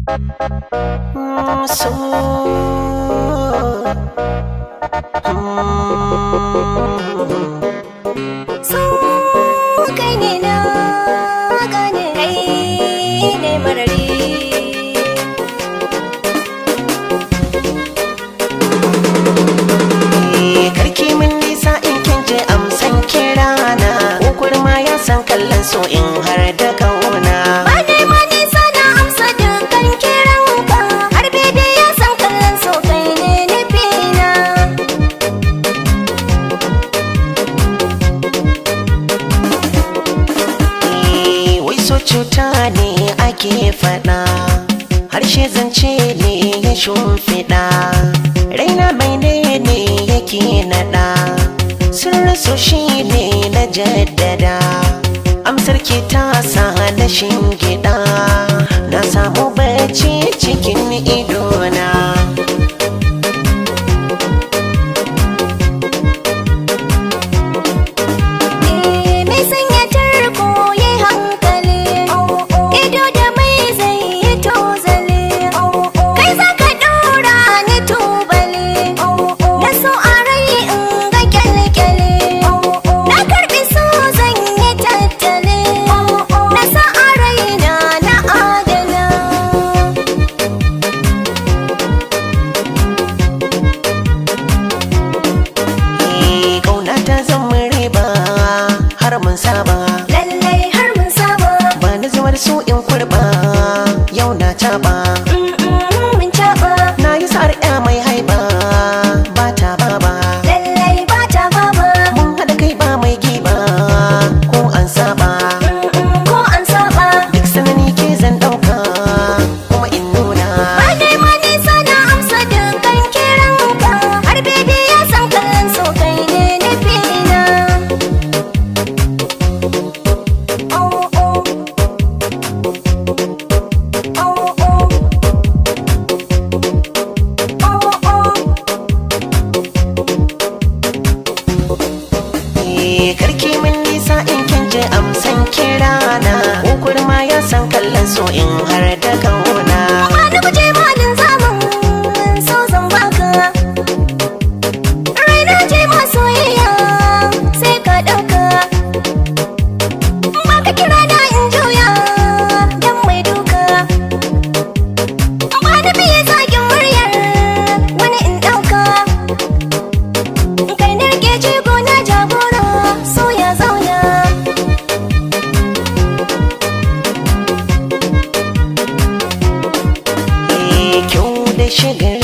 So kai ne na gane kai ne marari. Karki min nisa in kin je amsan kirana, ko kurma ya san kallon so in har da kauna. Cuta ne ake faɗa, harshe zance ne ya shimfiɗa, raina mai ne yake naɗa, sirri so shi ne na jaddada, amsar ki ta sa na shingiɗa, na samu bacci cikin idona. Mun saba lallai har mun saba, ba na zuwar su in kurba yau na taba mun taba, na yi sa'ar ya mai haiba ba ta baba lallai ba ta baba, mun haɗa kai ba mai giba ko an saba ko an saba, duk sanani ke zan ɗauka kuma in nuna ba dai ma nisa na amsa dukkan kiranka, har bebe ya san kallon so kai ne nufina. Karki min nisa in kin je amsan kirana, ko kurma ya san kallon so in har da kauna. Ba ni guje malin zaman so zan baka, raina ce ma soyayya sai ka ɗauka, ba ka kira na in juya dan mai duka, ba ni biye zagin muryar wani in ɗauka, kai nirke jigo na jagora so ya zauna. Kyau da shigar